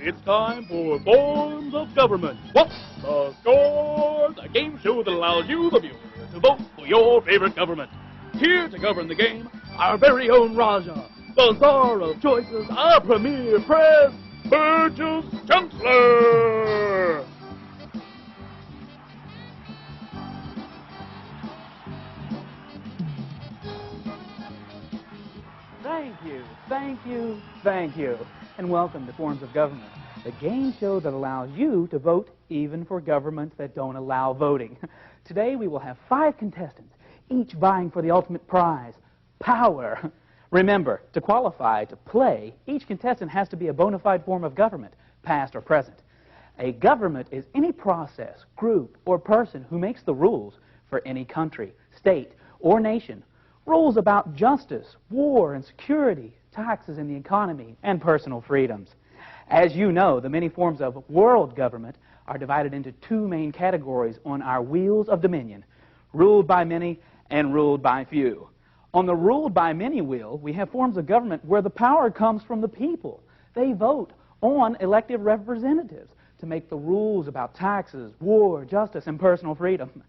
It's time for Forms of Government. What's the score? The game show that allows you, the viewer, to vote for your favorite government. Here to govern the game, our very own Raja, the czar of choices, our premier press, Burgess Chancellor. Thank you, and welcome to Forms of Government, the game show that allows you to vote even for governments that don't allow voting. Today we will have 5 contestants, each vying for the ultimate prize, power. Remember, to qualify to play, each contestant has to be a bona fide form of government, past or present. A government is any process, group, or person who makes the rules for any country, state, or nation. Rules about justice, war, and security, taxes in the economy, and personal freedoms. As you know, the many forms of world government are divided into 2 main categories on our wheels of dominion, ruled by many and ruled by few. On the ruled by many wheel, we have forms of government where the power comes from the people. They vote on elected representatives to make the rules about taxes, war, justice, and personal freedom.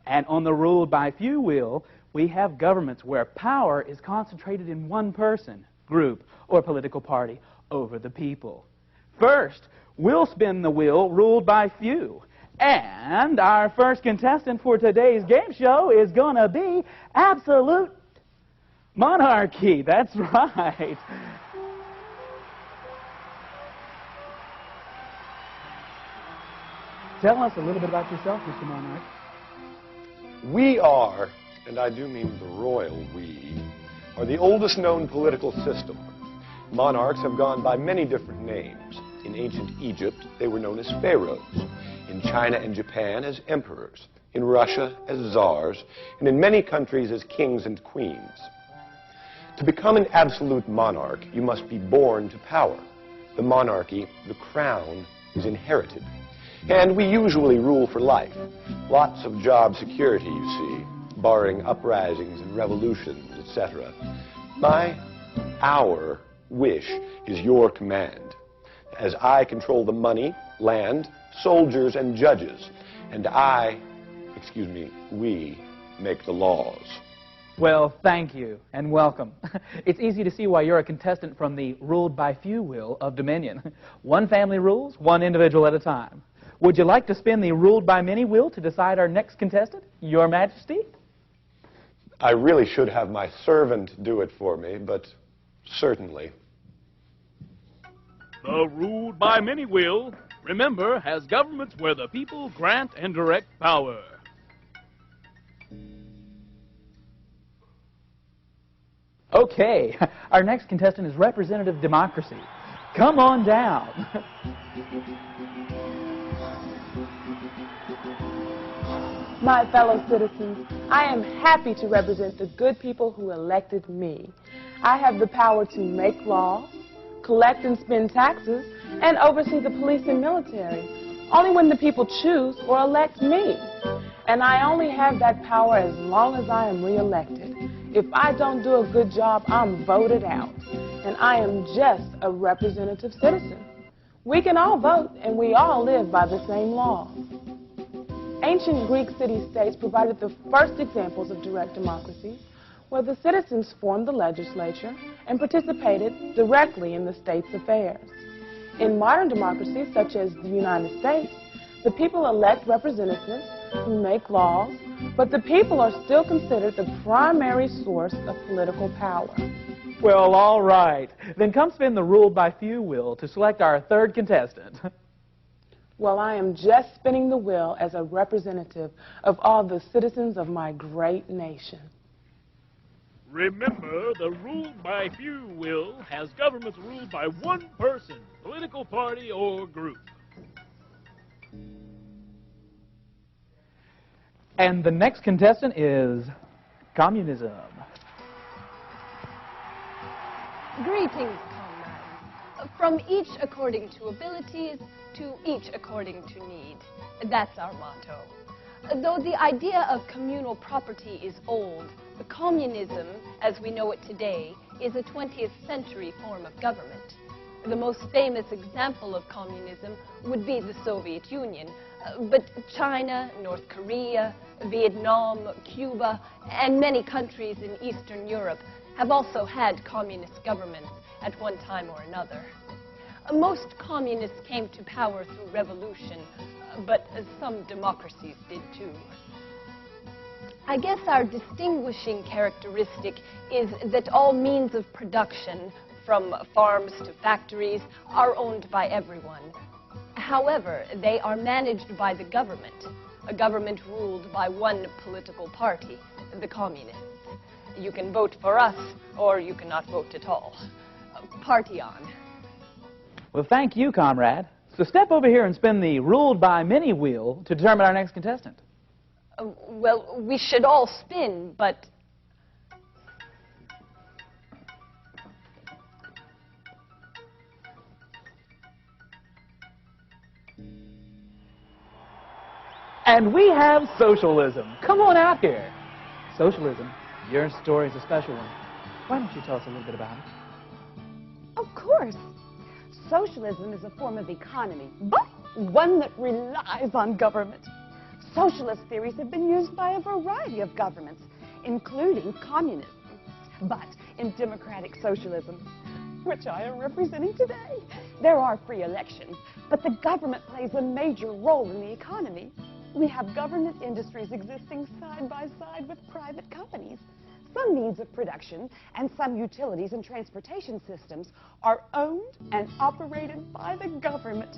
And on the ruled by few wheel, we have governments where power is concentrated in one person, group, or political party over the people. First, we'll spin the wheel ruled by few. And our first contestant for today's game show is going to be absolute monarchy. That's right. Tell us a little bit about yourself, Mr. Monarch. We are, and I do mean the royal we, are the oldest known political system. Monarchs have gone by many different names. In ancient Egypt, they were known as pharaohs. In China and Japan as emperors. In Russia as czars. And in many countries as kings and queens. To become an absolute monarch, you must be born to power. The monarchy, the crown, is inherited. And we usually rule for life. Lots of job security, you see, barring uprisings and revolutions, etc. Our wish is your command, as I control the money, land, soldiers, and judges, and we make the laws. Well, thank you, and welcome. It's easy to see why you're a contestant from the ruled by few wheel of Dominion. One family rules, one individual at a time. Would you like to spin the ruled by many wheel to decide our next contestant, Your Majesty? I really should have my servant do it for me, but certainly. The ruled by many wheel, remember, has governments where the people grant and direct power. Okay, our next contestant is representative democracy. Come on down. My fellow citizens, I am happy to represent the good people who elected me. I have the power to make laws, collect and spend taxes, and oversee the police and military, only when the people choose or elect me. And I only have that power as long as I am re-elected. If I don't do a good job, I'm voted out. And I am just a representative citizen. We can all vote, and we all live by the same laws. Ancient Greek city-states provided the first examples of direct democracy, where the citizens formed the legislature and participated directly in the state's affairs. In modern democracies, such as the United States, the people elect representatives who make laws, but the people are still considered the primary source of political power. Well, all right. Then come spin the ruled by few wheel to select our third contestant. Well, I am just spinning the wheel as a representative of all the citizens of my great nation. Remember, the ruled by few wheel has governments ruled by one person, political party, or group. And the next contestant is communism. Greetings, comrades. From each according to abilities, to each according to need. That's our motto. Though the idea of communal property is old, communism, as we know it today, is a 20th century form of government. The most famous example of communism would be the Soviet Union. But China, North Korea, Vietnam, Cuba, and many countries in Eastern Europe have also had communist governments at one time or another. Most communists came to power through revolution, but some democracies did too. I guess our distinguishing characteristic is that all means of production, from farms to factories, are owned by everyone. However, they are managed by the government, a government ruled by one political party, the Communists. You can vote for us, or you cannot vote at all. Party on. Well, thank you, comrade. So step over here and spin the ruled by many wheel to determine our next contestant. Well, we should all spin, but... And we have socialism. Come on out here. Socialism, your story's a special one. Why don't you tell us a little bit about it? Of course. Socialism is a form of economy, but one that relies on government. Socialist theories have been used by a variety of governments, including communism. But in democratic socialism, which I am representing today, there are free elections, but the government plays a major role in the economy. We have government industries existing side by side with private companies. Some means of production and some utilities and transportation systems are owned and operated by the government.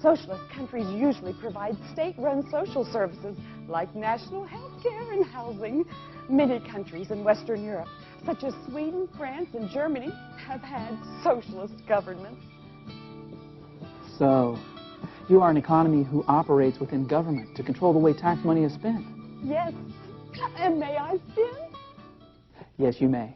Socialist countries usually provide state-run social services like national health care and housing. Many countries in Western Europe, such as Sweden, France, and Germany, have had socialist governments. So, you are an economy who operates within government to control the way tax money is spent. Yes. And may I spin? Yes, you may.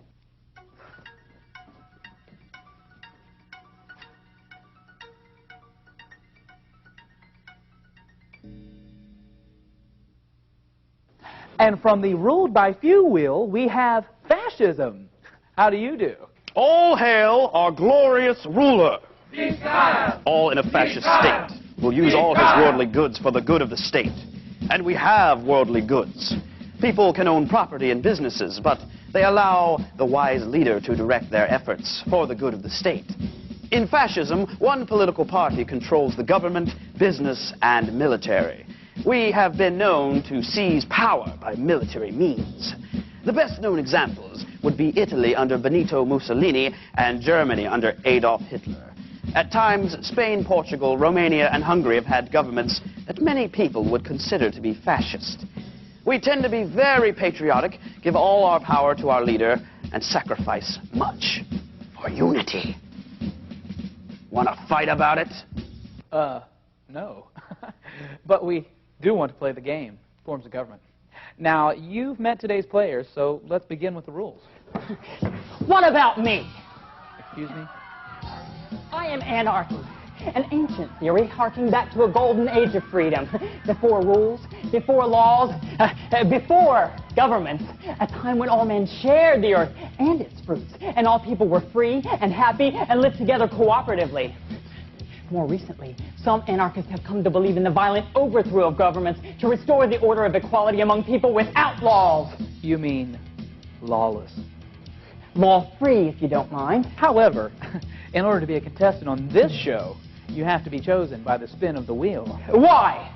And from the ruled by few wheel, we have fascism. How do you do? All hail our glorious ruler. All in a fascist state will use all his worldly goods for the good of the state. And we have worldly goods. People can own property and businesses, but they allow the wise leader to direct their efforts for the good of the state. In fascism, one political party controls the government, business, and military. We have been known to seize power by military means. The best known examples would be Italy under Benito Mussolini and Germany under Adolf Hitler. At times, Spain, Portugal, Romania, and Hungary have had governments that many people would consider to be fascist. We tend to be very patriotic, give all our power to our leader, and sacrifice much for unity. Want to fight about it? No. But we do want to play the game, forms of government. Now, you've met today's players, so let's begin with the rules. What about me? Excuse me? I am anarchy, an ancient theory harking back to a golden age of freedom. Before rules, before laws, before governments, a time when all men shared the earth and its fruits, and all people were free and happy and lived together cooperatively. More recently, some anarchists have come to believe in the violent overthrow of governments to restore the order of equality among people without laws. You mean lawless. Law-free, if you don't mind. However, in order to be a contestant on this show, you have to be chosen by the spin of the wheel. Why?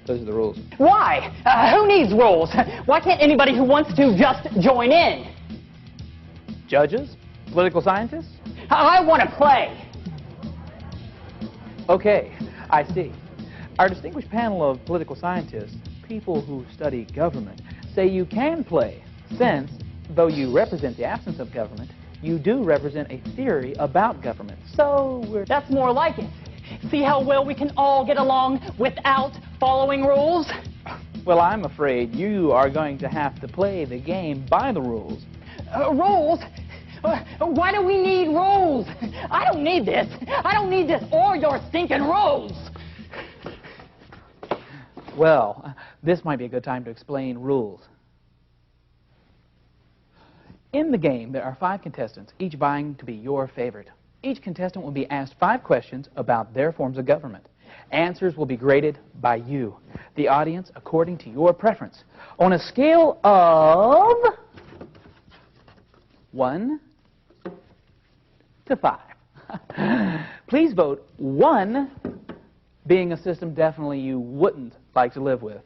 Those are the rules. Why? Who needs rules? Why can't anybody who wants to just join in? Judges? Political scientists? I want to play. Okay, I see. Our distinguished panel of political scientists, people who study government, say you can play, since, though you represent the absence of government, you do represent a theory about government. So That's more like it. See how well we can all get along without following rules? Well, I'm afraid you are going to have to play the game by the rules. Rules? Why do we need rules? I don't need this. I don't need this or your stinking rules. Well, this might be a good time to explain rules. In the game, there are 5 contestants, each vying to be your favorite. Each contestant will be asked 5 questions about their forms of government. Answers will be graded by you, the audience, according to your preference. On a scale of 1 to 5. Please vote 1 being a system definitely you wouldn't like to live with.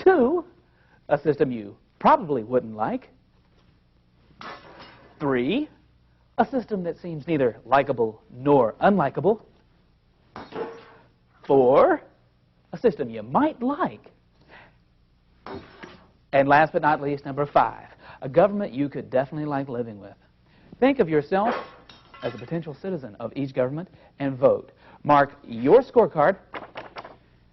2, a system you probably wouldn't like. 3, a system that seems neither likable nor unlikable. 4, a system you might like. And last but not least, number 5, a government you could definitely like living with. Think of yourself as a potential citizen of each government and vote. Mark your scorecard,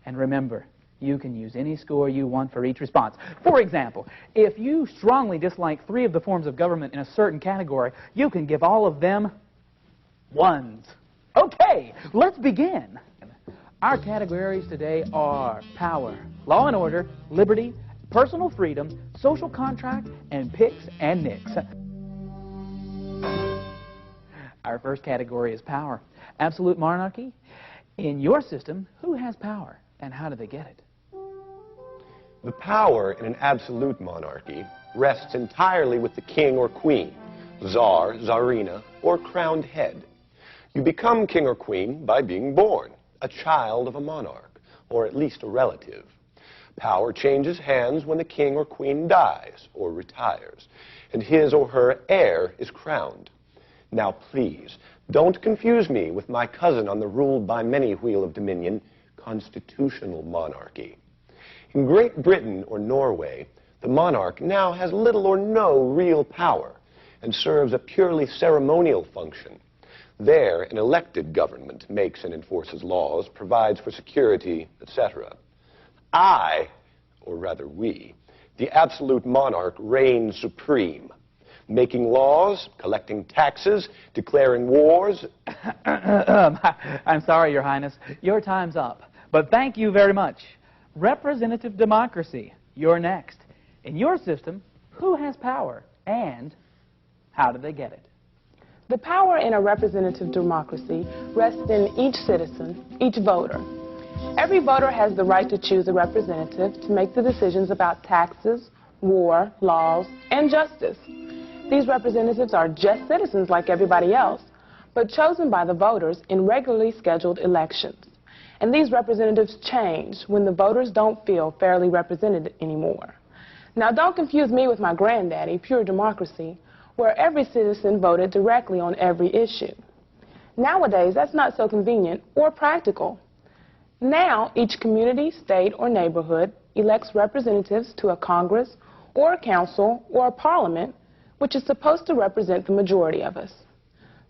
and remember, you can use any score you want for each response. For example, if you strongly dislike 3 of the forms of government in a certain category, you can give all of them 1s. Okay, let's begin. Our categories today are power, law and order, liberty, personal freedom, social contract, and picks and nicks. Our first category is power. Absolute monarchy. In your system, who has power and how do they get it? The power in an absolute monarchy rests entirely with the king or queen, czar, czarina, or crowned head. You become king or queen by being born, a child of a monarch, or at least a relative. Power changes hands when the king or queen dies or retires, and his or her heir is crowned. Now please, don't confuse me with my cousin on the ruled by many wheel of dominion, constitutional monarchy. In Great Britain or Norway, the monarch now has little or no real power and serves a purely ceremonial function. There, an elected government makes and enforces laws, provides for security, etc. I, or rather we, the absolute monarch, reigns supreme, making laws, collecting taxes, declaring wars. I'm sorry, Your Highness. Your time's up. But thank you very much. Representative democracy. You're next. In your system, who has power and how do they get it? The power in a representative democracy rests in each citizen, each voter. Every voter has the right to choose a representative to make the decisions about taxes, war, laws, and justice. These representatives are just citizens like everybody else, but chosen by the voters in regularly scheduled elections. And these representatives change when the voters don't feel fairly represented anymore. Now, don't confuse me with my granddaddy, pure democracy, where every citizen voted directly on every issue. Nowadays, that's not so convenient or practical. Now, each community, state, or neighborhood elects representatives to a Congress or a council or a parliament, which is supposed to represent the majority of us.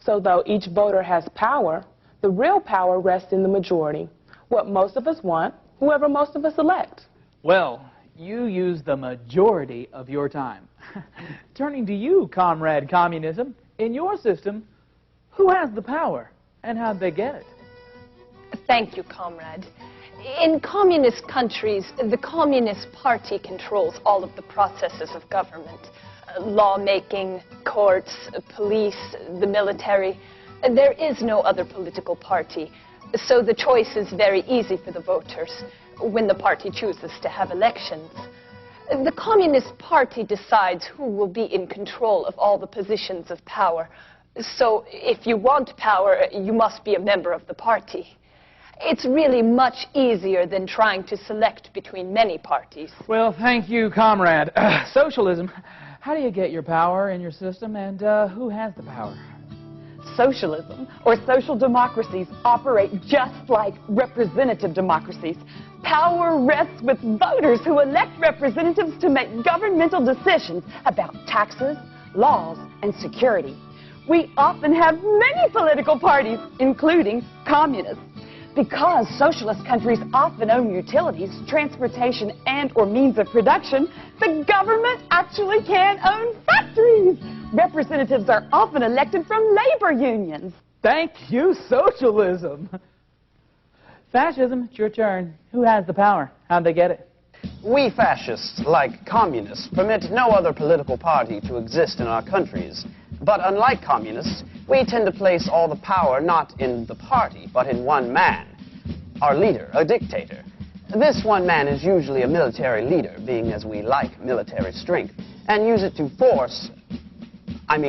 So though each voter has power, the real power rests in the majority, what most of us want, whoever most of us elect. Well, you use the majority of your time. Turning to you, Comrade Communism, in your system, who has the power and how'd they get it? Thank you, Comrade. In communist countries, the Communist Party controls all of the processes of government. Lawmaking, courts, police, the military. There is no other political party, so the choice is very easy for the voters when the party chooses to have elections. The Communist Party decides who will be in control of all the positions of power. So if you want power, you must be a member of the party. It's really much easier than trying to select between many parties. Well, thank you, Comrade. Socialism. How do you get your power in your system, and who has the power? Socialism, or social democracies, operate just like representative democracies. Power rests with voters who elect representatives to make governmental decisions about taxes, laws, and security. We often have many political parties, including communists. Because socialist countries often own utilities, transportation, and/or means of production, the government actually can own factories. Representatives are often elected from labor unions. Thank you, socialism. Fascism, it's your turn. Who has the power? How'd they get it? We fascists, like communists, permit no other political party to exist in our countries. But unlike communists, We tend to place all the power not in the party, but in one man, our leader, a dictator. This one man is usually a military leader, being as we like military strength, and use it to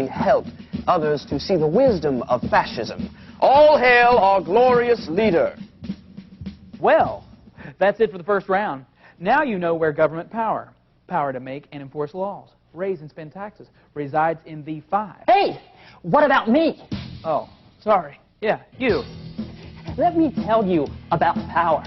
help others to see the wisdom of fascism. All hail our glorious leader. Well, that's it for the first round. Now you know where government power to make and enforce laws, raise and spend taxes, resides in the 5. Hey, what about me? Oh, sorry. Yeah, you. Let me tell you about power.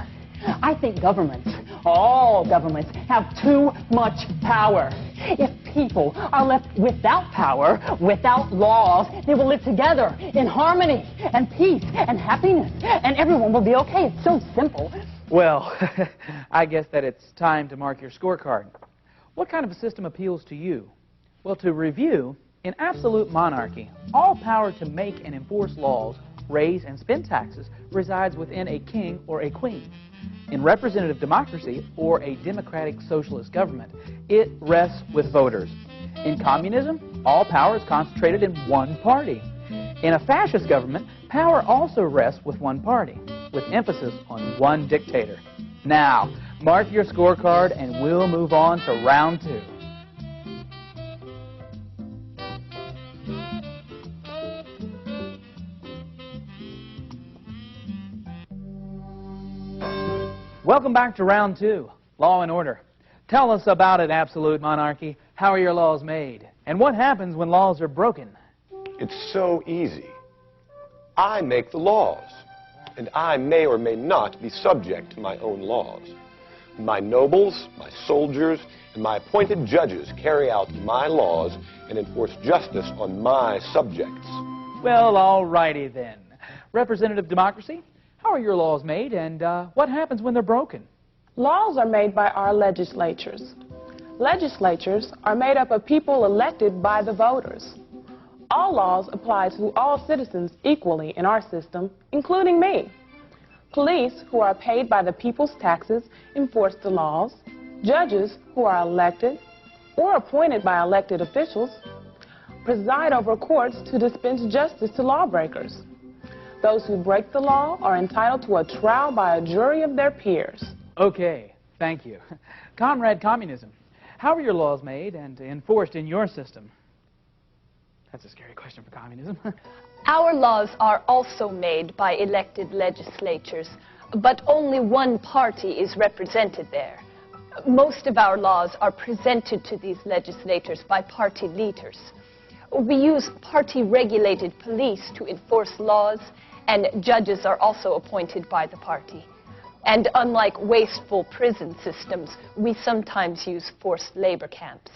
I think governments, all governments, have too much power. If people are left without power, without laws, they will live together in harmony and peace and happiness, and everyone will be okay. It's so simple. Well, I guess that it's time to mark your scorecard. What kind of a system appeals to you? Well, to review, in absolute monarchy, all power to make and enforce laws, raise and spend taxes resides within a king or a queen. In representative democracy, or a democratic socialist government, it rests with voters. In communism, all power is concentrated in one party. In a fascist government, power also rests with one party, with emphasis on one dictator. Now, mark your scorecard and we'll move on to round 2. Welcome back to round 2, Law and Order. Tell us about it, absolute monarchy. How are your laws made? And what happens when laws are broken? It's so easy. I make the laws, and I may or may not be subject to my own laws. My nobles, my soldiers, and my appointed judges carry out my laws and enforce justice on my subjects. Well, all righty then. Representative democracy? How are your laws made, and what happens when they're broken? Laws are made by our legislatures. Legislatures are made up of people elected by the voters. All laws apply to all citizens equally in our system, including me. Police, who are paid by the people's taxes, enforce the laws. Judges, who are elected or appointed by elected officials, preside over courts to dispense justice to lawbreakers. Those who break the law are entitled to a trial by a jury of their peers. Okay, thank you. Comrade Communism, how are your laws made and enforced in your system? That's a scary question for communism. Our laws are also made by elected legislatures, but only one party is represented there. Most of our laws are presented to these legislators by party leaders. We use party-regulated police to enforce laws, and judges are also appointed by the party. And unlike wasteful prison systems, we sometimes use forced labor camps.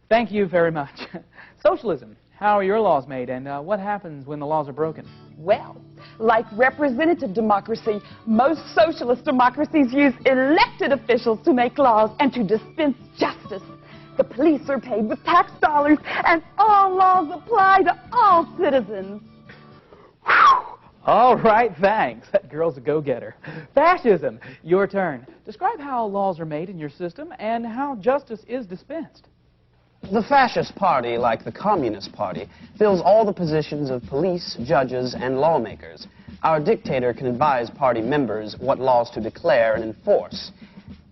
Thank you very much. Socialism, how are your laws made, and what happens when the laws are broken? Well, like representative democracy, most socialist democracies use elected officials to make laws and to dispense justice. The police are paid with tax dollars, and all laws apply to all citizens. All right, thanks. That girl's a go-getter. Fascism, your turn. Describe how laws are made in your system and how justice is dispensed. The fascist party, like the Communist Party, fills all the positions of police, judges, and lawmakers. Our dictator can advise party members what laws to declare and enforce.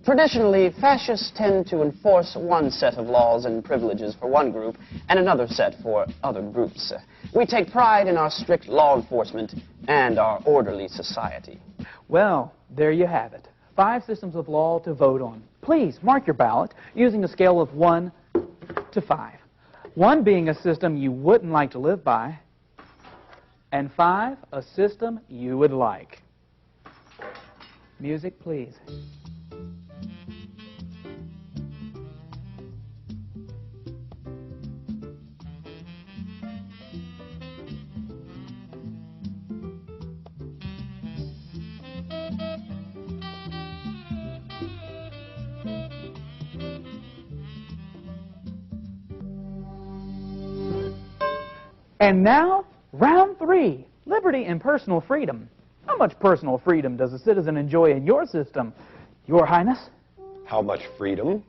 Traditionally, fascists tend to enforce one set of laws and privileges for one group and another set for other groups. We take pride in our strict law enforcement and our orderly society. Well, there you have it. 5 systems of law to vote on. Please mark your ballot using a scale of 1 to 5. 1 being a system you wouldn't like to live by, and 5, a system you would like. Music, please. And now, round 3, liberty and personal freedom. How much personal freedom does a citizen enjoy in your system, Your Highness? How much freedom?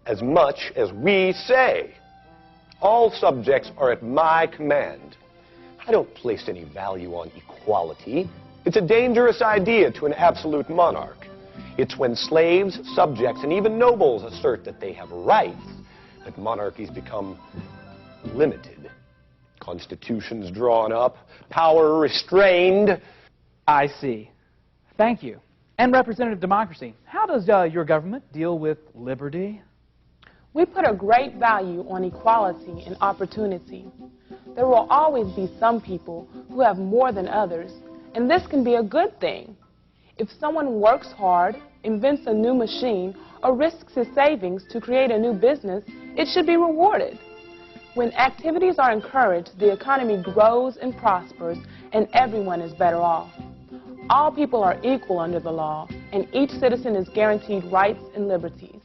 As much as we say. All subjects are at my command. I don't place any value on equality. It's a dangerous idea to an absolute monarch. It's when slaves, subjects, and even nobles assert that they have rights that monarchies become limited. Constitutions drawn up, power restrained. I see. Thank you. And representative democracy, how does your government deal with liberty? We put a great value on equality and opportunity. There will always be some people who have more than others, and this can be a good thing. If someone works hard, invents a new machine, or risks his savings to create a new business, it should be rewarded. When activities are encouraged, the economy grows and prospers, and everyone is better off. All people are equal under the law, and each citizen is guaranteed rights and liberties.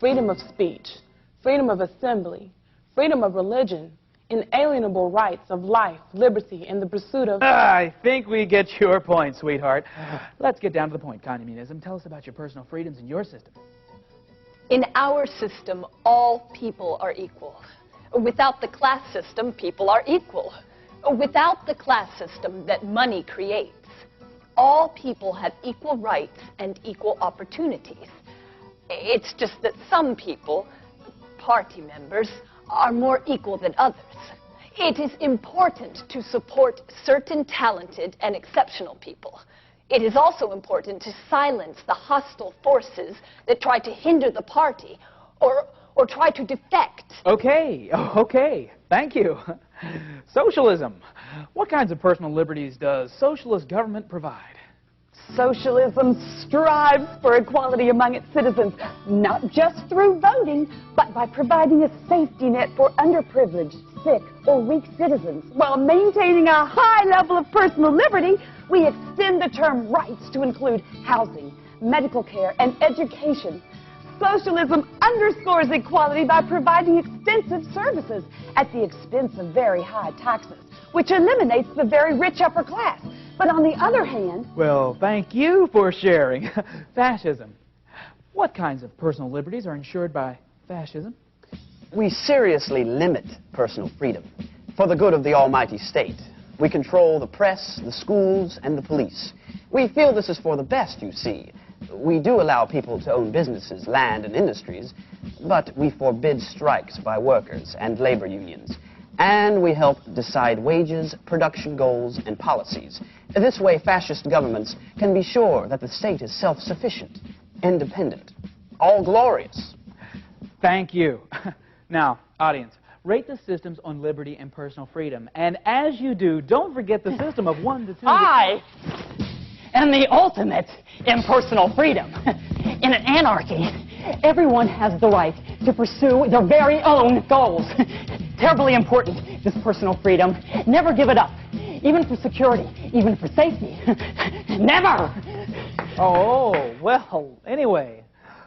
Freedom of speech, freedom of assembly, freedom of religion, inalienable rights of life, liberty, and the pursuit of... I think we get your point, sweetheart. Let's get down to the point, communism. Tell us about your personal freedoms in your system. In our system, all people are equal. Without the class system, people are equal. Without the class system that money creates, all people have equal rights and equal opportunities. It's just that some people, party members, are more equal than others. It is important to support certain talented and exceptional people. It is also important to silence the hostile forces that try to hinder the party or try to defect. Okay. Thank you. Socialism. What kinds of personal liberties does socialist government provide? Socialism strives for equality among its citizens, not just through voting, but by providing a safety net for underprivileged, sick, or weak citizens. While maintaining a high level of personal liberty, we extend the term rights to include housing, medical care, and education. Socialism underscores equality by providing extensive services at the expense of very high taxes, which eliminates the very rich upper class. But on the other hand... Well, thank you for sharing. Fascism. What kinds of personal liberties are ensured by fascism? We seriously limit personal freedom for the good of the almighty state. We control the press, the schools, and the police. We feel this is for the best, you see. We do allow people to own businesses, land, and industries, but we forbid strikes by workers and labor unions. And we help decide wages, production goals, and policies. This way, fascist governments can be sure that the state is self-sufficient, independent, all-glorious. Thank you. Now, audience, rate the systems on liberty and personal freedom. And as you do, don't forget the system of 1 to 2... I am the ultimate in personal freedom. In an anarchy, everyone has the right to pursue their very own goals. Terribly important, this personal freedom. Never give it up, even for security, even for safety. Never! Oh, well, anyway,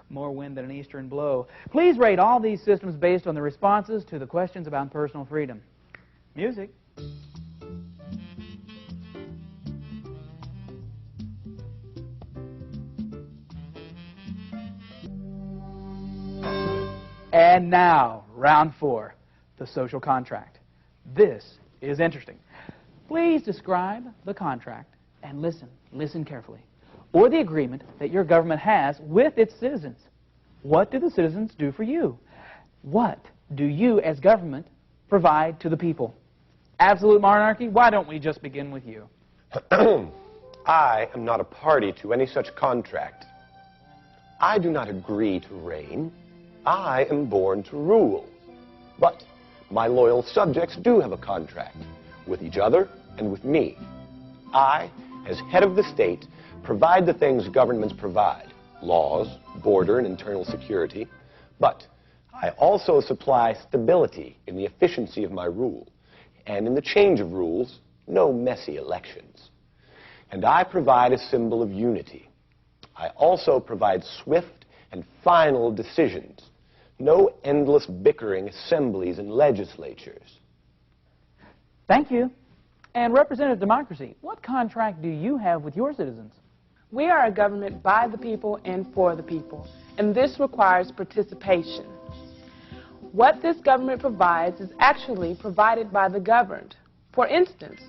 more wind than an eastern blow. Please rate all these systems based on the responses to the questions about personal freedom. Music. And now, round 4, the social contract. This is interesting. Please describe the contract and listen carefully, or the agreement that your government has with its citizens. What do the citizens do for you? What do you as government provide to the people? Absolute monarchy? Why don't we just begin with you? I am not a party to any such contract. I do not agree to reign. I am born to rule. But my loyal subjects do have a contract with each other and with me. I, as head of the state, provide the things governments provide: laws, border and internal security. But I also supply stability in the efficiency of my rule, and in the change of rules, no messy elections. And I provide a symbol of unity. I also provide swift and final decisions. No endless bickering assemblies and legislatures. Thank you. And representative democracy, what contract do you have with your citizens? We are a government by the people and for the people, and this requires participation. What this government provides is actually provided by the governed. For instance,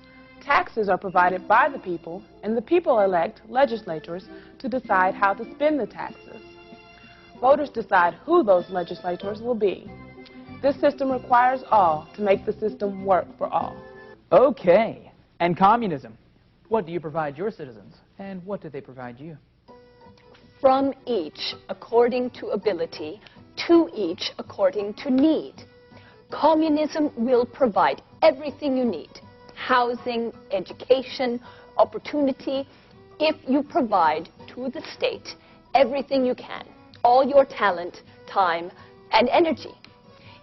taxes are provided by the people, and the people elect legislators to decide how to spend the taxes. Voters decide who those legislators will be. This system requires all to make the system work for all. Okay. And communism. What do you provide your citizens, and what do they provide you? From each according to ability, to each according to need. Communism will provide everything you need: housing, education, opportunity, if you provide to the state everything you can, all your talent, time, and energy.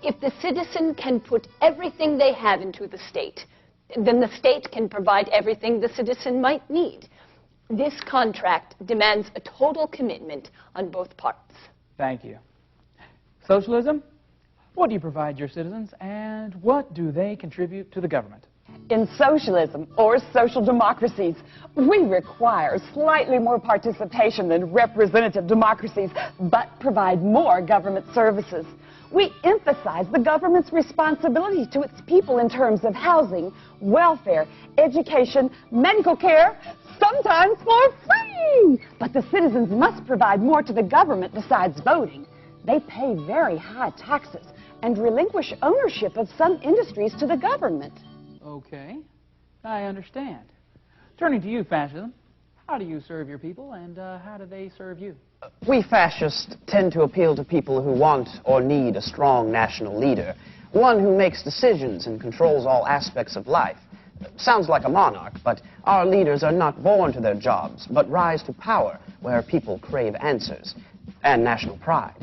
If the citizen can put everything they have into the state, then the state can provide everything the citizen might need. This contract demands a total commitment on both parts. Thank you. Socialism? What do you provide your citizens, and what do they contribute to the government? In socialism or social democracies, we require slightly more participation than representative democracies, but provide more government services. We emphasize the government's responsibility to its people in terms of housing, welfare, education, medical care, sometimes for free. But the citizens must provide more to the government besides voting. They pay very high taxes and relinquish ownership of some industries to the government. Okay, I understand. Turning to you, fascism, how do you serve your people, and how do they serve you? We fascists tend to appeal to people who want or need a strong national leader, one who makes decisions and controls all aspects of life. Sounds like a monarch, but our leaders are not born to their jobs, but rise to power where people crave answers and national pride.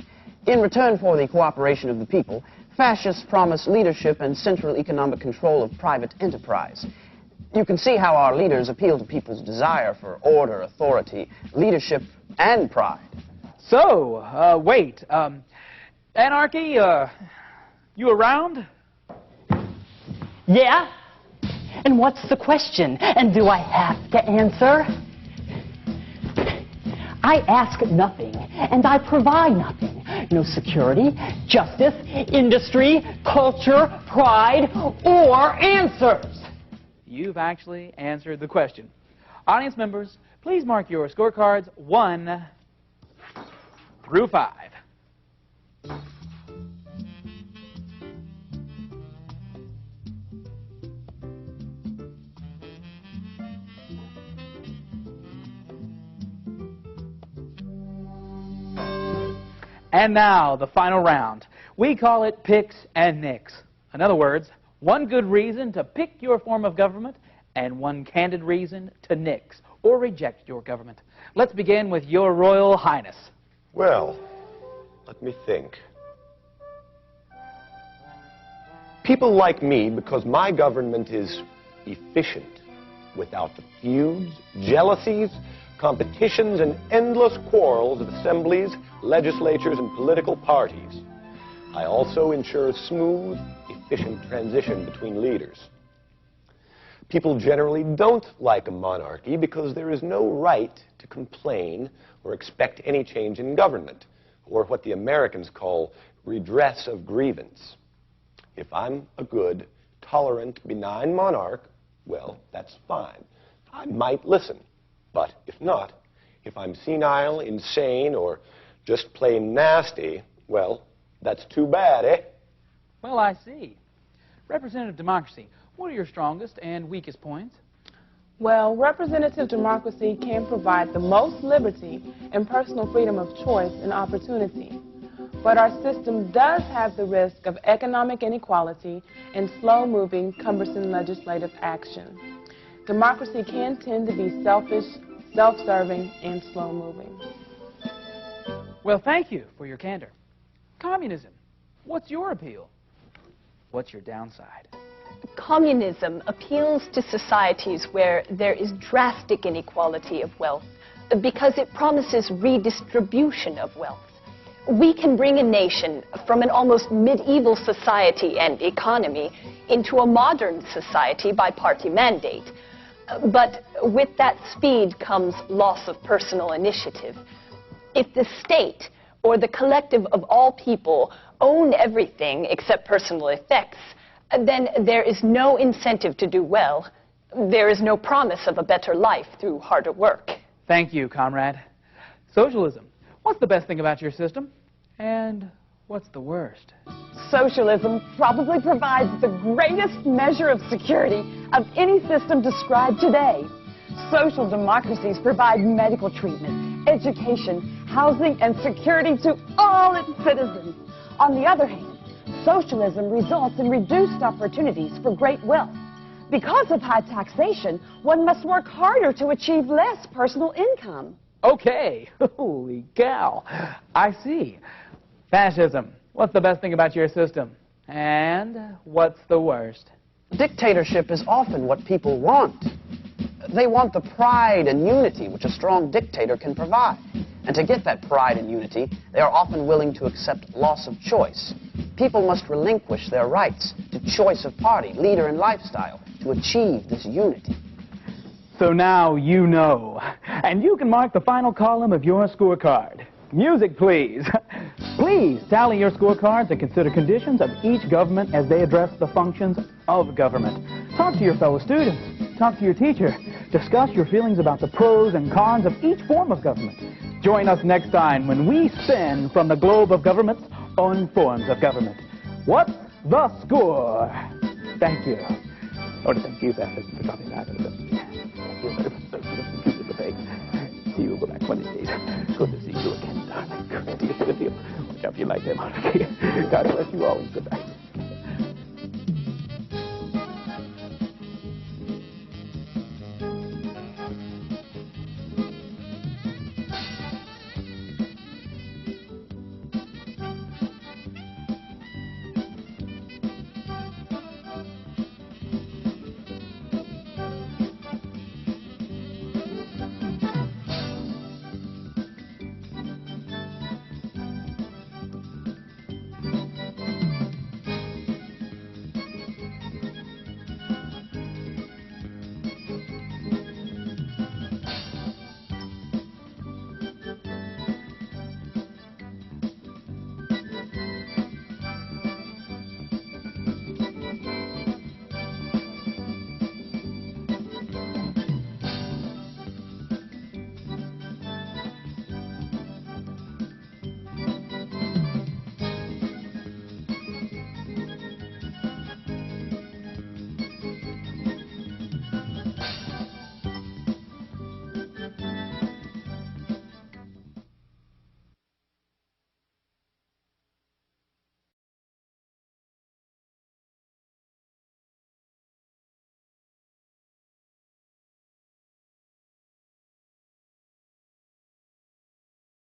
In return for the cooperation of the people, fascists promise leadership and central economic control of private enterprise. You can see how our leaders appeal to people's desire for order, authority, leadership, and pride. So, wait. Anarchy, you around? Yeah? And what's the question? And do I have to answer? I ask nothing, and I provide nothing. No security, justice, industry, culture, pride, or answers. You've actually answered the question. Audience members, please mark your scorecards 1 through 5. And now, the final round. We call it Picks and Nicks. In other words, one good reason to pick your form of government and one candid reason to nix or reject your government. Let's begin with Your Royal Highness. Well, let me think. People like me because my government is efficient, without the feuds, jealousies, competitions, and endless quarrels of assemblies, legislatures, and political parties. I also ensure a smooth, efficient transition between leaders. People generally don't like a monarchy because there is no right to complain or expect any change in government, or what the Americans call redress of grievance. If I'm a good, tolerant, benign monarch, well, that's fine. I might listen. But if not, if I'm senile, insane, or just plain nasty, well, that's too bad, eh? Well, I see. Representative democracy, what are your strongest and weakest points? Well, representative democracy can provide the most liberty and personal freedom of choice and opportunity. But our system does have the risk of economic inequality and slow-moving, cumbersome legislative action. Democracy can tend to be selfish, self-serving, and slow-moving. Well, thank you for your candor. Communism, what's your appeal? What's your downside? Communism appeals to societies where there is drastic inequality of wealth because it promises redistribution of wealth. We can bring a nation from an almost medieval society and economy into a modern society by party mandate. But with that speed comes loss of personal initiative. If the state or the collective of all people own everything except personal effects, then there is no incentive to do well. There is no promise of a better life through harder work. Thank you, comrade. Socialism. What's the best thing about your system? And what's the worst? Socialism probably provides the greatest measure of security of any system described today. Social democracies provide medical treatment, education, housing, and security to all its citizens. On the other hand, socialism results in reduced opportunities for great wealth. Because of high taxation, one must work harder to achieve less personal income. Okay. Holy cow. I see. Fascism. What's the best thing about your system? And what's the worst? Dictatorship is often what people want. They want the pride and unity which a strong dictator can provide. And to get that pride and unity, they are often willing to accept loss of choice. People must relinquish their rights to choice of party, leader, and lifestyle to achieve this unity. So now you know. And you can mark the final column of your scorecard. Music, please. Please tally your scorecards and consider conditions of each government as they address the functions of government. Talk to your fellow students. Talk to your teacher. Discuss your feelings about the pros and cons of each form of government. Join us next time when we spin from the globe of governments on forms of government. What's the score? Thank you. Oh, thank you, Fascism, for dropping that. Thank you for the face. See you back one of these days. Good to see you again, darling. Good to see you. Watch out if you like them. God bless you always. Good night.